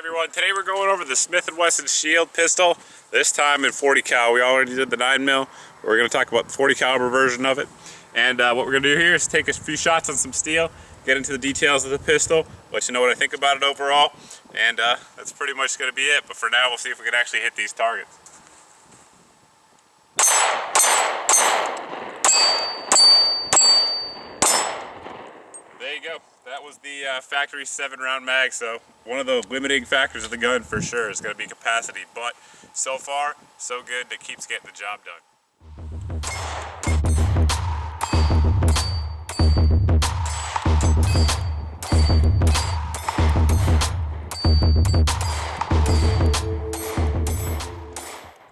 everyone, today we're going over the Smith & Wesson Shield pistol, this time in 40 cal. We already did the 9mm. We're going to talk about the 40 caliber version of it. And what we're going to do here is take a few shots on some steel, get into the details of the pistol, let you know what I think about it overall, and that's pretty much going to be it. But for now, we'll see if we can actually hit these targets. There you go. That was the factory 7-round mag, so one of the limiting factors of the gun for sure is going to be capacity, but so far, so good, it keeps getting the job done.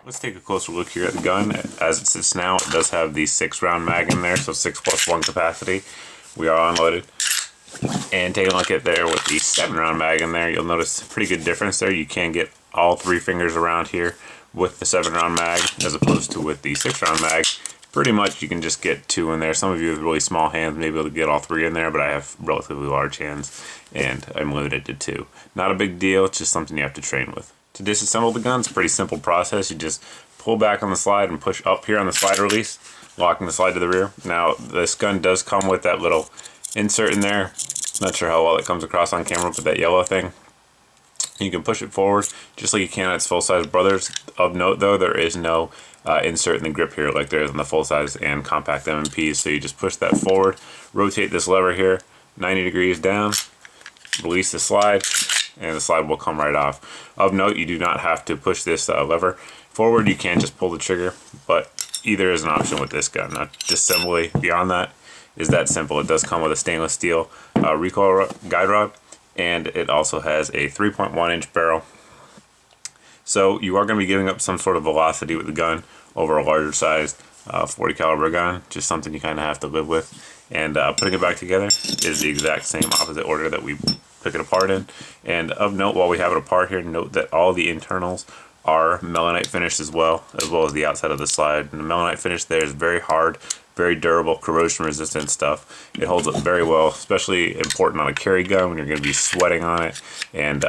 Let's take a closer look here at the gun. As it sits now, it does have the 6-round mag in there, so 6+1 capacity. We are unloaded. And take a look at there with the 7-round mag in there, you'll notice a pretty good difference there. You can get all 3 fingers around here with the 7-round mag as opposed to with the 6-round mag. Pretty much you can just get 2 in there. Some of you with really small hands may be able to get all 3 in there, but I have relatively large hands and I'm limited to 2. Not a big deal, it's just something you have to train with. To disassemble the gun, it's a pretty simple process. You just pull back on the slide and push up here on the slide release, locking the slide to the rear. Now this gun does come with that little insert in there. Not sure how well it comes across on camera, but that yellow thing. You can push it forward just like you can on its full-size brothers. Of note though, there is no insert in the grip here like there is in the full-size and compact M&Ps. So you just push that forward, rotate this lever here 90 degrees down, release the slide, and the slide will come right off. Of note, you do not have to push this lever forward. You can just pull the trigger, but either is an option with this gun. Now, disassembly beyond that is that simple. It does come with a stainless steel Recoil Guide Rod, and it also has a 3.1 inch barrel. So you are going to be giving up some sort of velocity with the gun over a larger sized 40 caliber gun, just something you kind of have to live with. And putting it back together is the exact same opposite order that we took it apart in. And of note, while we have it apart here, note that all the internals are melanite finished as well as the outside of the slide. And the melanite finish there is very hard, very durable, corrosion resistant stuff. It holds up very well, especially important on a carry gun when you're going to be sweating on it and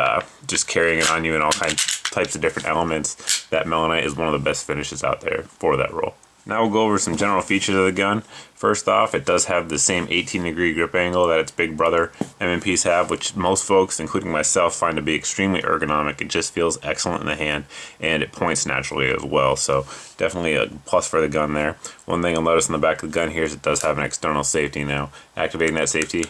just carrying it on you in all types of different elements. That melanite is one of the best finishes out there for that role. Now we'll go over some general features of the gun. First off, it does have the same 18-degree grip angle that its big brother M&Ps have, which most folks, including myself, find to be extremely ergonomic. It just feels excellent in the hand, and it points naturally as well, so definitely a plus for the gun there. One thing you'll notice on the back of the gun here is it does have an external safety now. Activating that safety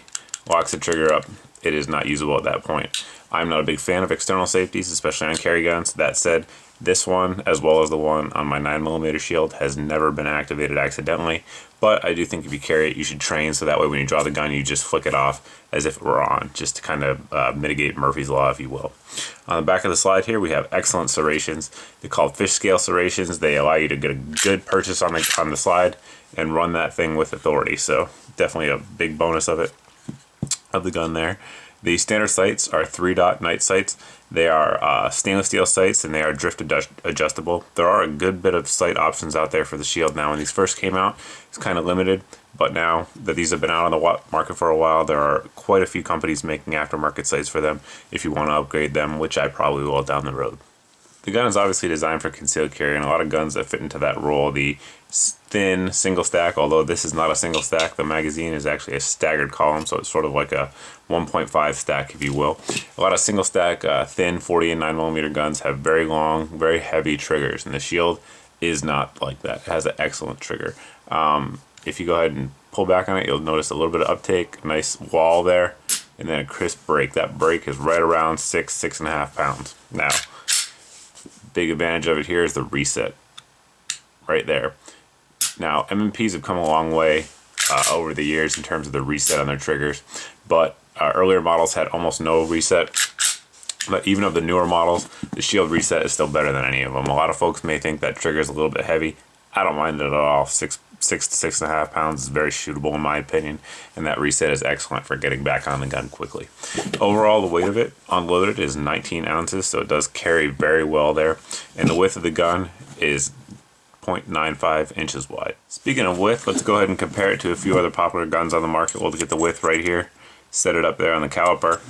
locks the trigger up. It is not usable at that point. I'm not a big fan of external safeties, especially on carry guns. That said, this one, as well as the one on my 9mm Shield, has never been activated accidentally, but I do think if you carry it, you should train so that way when you draw the gun, you just flick it off as if it were on, just to kind of mitigate Murphy's Law, if you will. On the back of the slide here, we have excellent serrations. They're called fish scale serrations. They allow you to get a good purchase on the slide and run that thing with authority, so definitely a big bonus of the gun there. The standard sights are 3-dot night sights. They are stainless steel sights and they are drift adjustable. There are a good bit of sight options out there for the Shield now. When these first came out, it's kind of limited, but now that these have been out on the market for a while, there are quite a few companies making aftermarket sights for them if you want to upgrade them, which I probably will down the road. The gun is obviously designed for concealed carry, and a lot of guns that fit into that role. The thin single stack, although this is not a single stack, the magazine is actually a staggered column, so it's sort of like a 1.5 stack, if you will. A lot of single stack, thin 40 and 9mm guns have very long, very heavy triggers, and the Shield is not like that. It has an excellent trigger. If you go ahead and pull back on it, you'll notice a little bit of uptake, nice wall there, and then a crisp break. That break is right around 6.5 pounds. Now, big advantage of it here is the reset right there. Now, M&Ps have come a long way over the years in terms of the reset on their triggers, but earlier models had almost no reset. But even of the newer models, the Shield reset is still better than any of them. A lot of folks may think that trigger is a little bit heavy. I don't mind it at all. 6 to 6.5 pounds is very shootable in my opinion, and that reset is excellent for getting back on the gun quickly. Overall, the weight of it unloaded is 19 ounces, so it does carry very well there, and the width of the gun is 0.95 inches wide. Speaking of width, let's go ahead and compare it to a few other popular guns on the market. We'll look at the width right here. set it up there on the caliper.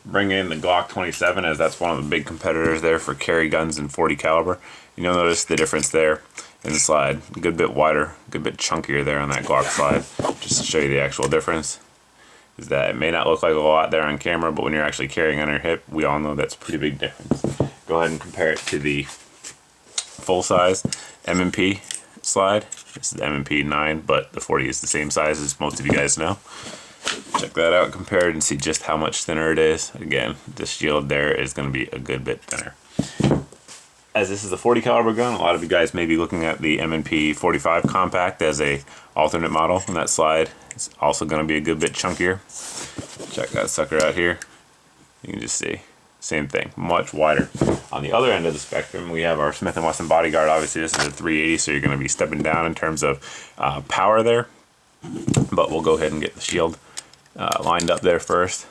Bring in the Glock 27, as that's one of the big competitors there for carry guns in .40 caliber. You'll notice the difference there in the slide. A good bit wider, a good bit chunkier there on that Glock slide. Just to show you the actual difference, is that it may not look like a lot there on camera, but when you're actually carrying on your hip, we all know that's a pretty big difference. Go ahead and compare it to the full size M&P slide. This is the M&P 9, but the .40 is the same size, as most of you guys know. Check that out compared and see just how much thinner it is. Again, the Shield there is going to be a good bit thinner. As this is a .40 caliber gun, a lot of you guys may be looking at the M&P 45 compact as a alternate model, and that slide is also going to be a good bit chunkier. Check that sucker out here. You can just see, same thing, much wider. On the other end of the spectrum, we have our Smith Wesson bodyguard. Obviously, this is a 380, so you're going to be stepping down in terms of power there. But we'll go ahead and get the Shield lined up there first,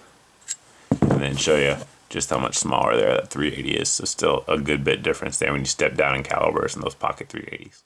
and then show you just how much smaller there that 380 is. So still a good bit difference there when you step down in calibers in those pocket 380s.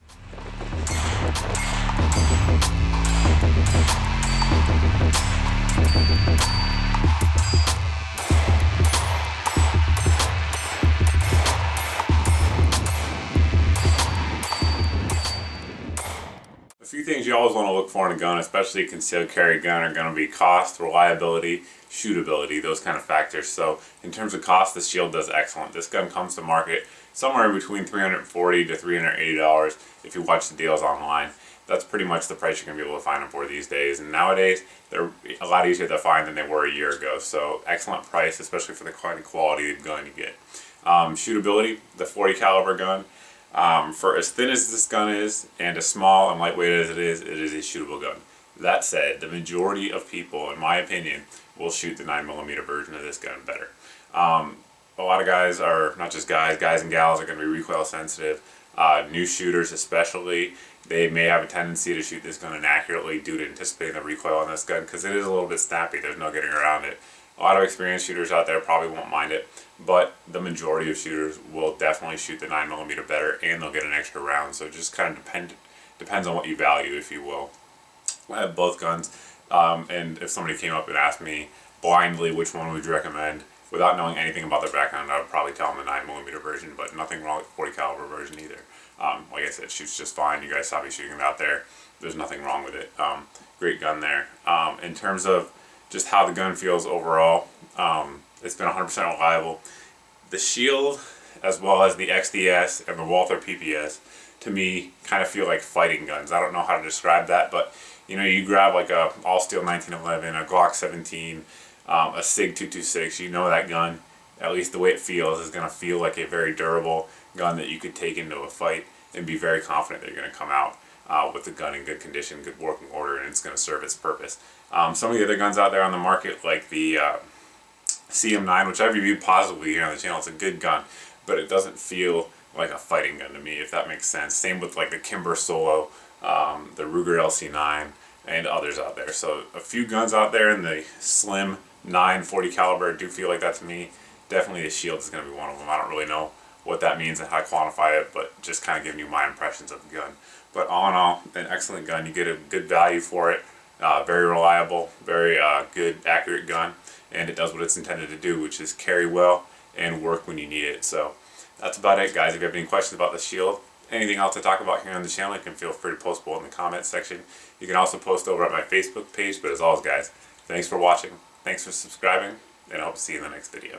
A few things you always want to look for in a gun, especially a concealed carry gun, are going to be cost, reliability, shootability, those kind of factors. So in terms of cost, the Shield does excellent. This gun comes to market somewhere between $340 to $380 if you watch the deals online. That's pretty much the price you're going to be able to find them for these days. And nowadays, they're a lot easier to find than they were a year ago. So excellent price, especially for the kind of quality of gun you get. Shootability, the .40 caliber gun. For as thin as this gun is, and as small and lightweight as it is a shootable gun. That said, the majority of people, in my opinion, will shoot the 9mm version of this gun better. A lot of guys are, not just guys and gals are going to be recoil sensitive. New shooters especially, they may have a tendency to shoot this gun inaccurately due to anticipating the recoil on this gun, because it is a little bit snappy, there's no getting around it. A lot of experienced shooters out there probably won't mind it, but the majority of shooters will definitely shoot the 9mm better, and they'll get an extra round. So it just kind of depends on what you value, if you will. I have both guns, and if somebody came up and asked me blindly which one would you recommend, without knowing anything about their background, I would probably tell them the 9mm version, but nothing wrong with the .40 caliber version either. Like I said, it shoots just fine. You guys saw me shooting it out there. There's nothing wrong with it. Great gun there. In terms of just how the gun feels overall, it's been 100% reliable. The Shield, as well as the XDS and the Walther PPS, to me, kind of feel like fighting guns. I don't know how to describe that, but you know, you grab like a all-steel 1911, a Glock 17, a SIG 226, you know that gun, at least the way it feels, is going to feel like a very durable gun that you could take into a fight and be very confident that you're going to come out with the gun in good condition, good working order, and it's going to serve its purpose. Some of the other guns out there on the market, like the CM9, which I've reviewed positively here on the channel, it's a good gun, but it doesn't feel like a fighting gun to me, if that makes sense. Same with like the Kimber Solo, the Ruger LC9, and others out there. So a few guns out there in the slim 940 caliber do feel like that to me. Definitely the Shield is going to be one of them. I don't really know what that means and how to quantify it, but just kind of giving you my impressions of the gun. But all in all, an excellent gun. You get a good value for it. Very reliable, very good, accurate gun, and it does what it's intended to do, which is carry well and work when you need it. So that's about it, guys. If you have any questions about the Shield, anything else to talk about here on the channel, you can feel free to post below in the comments section. You can also post over at my Facebook page. But as always, guys, thanks for watching, thanks for subscribing, and I hope to see you in the next video.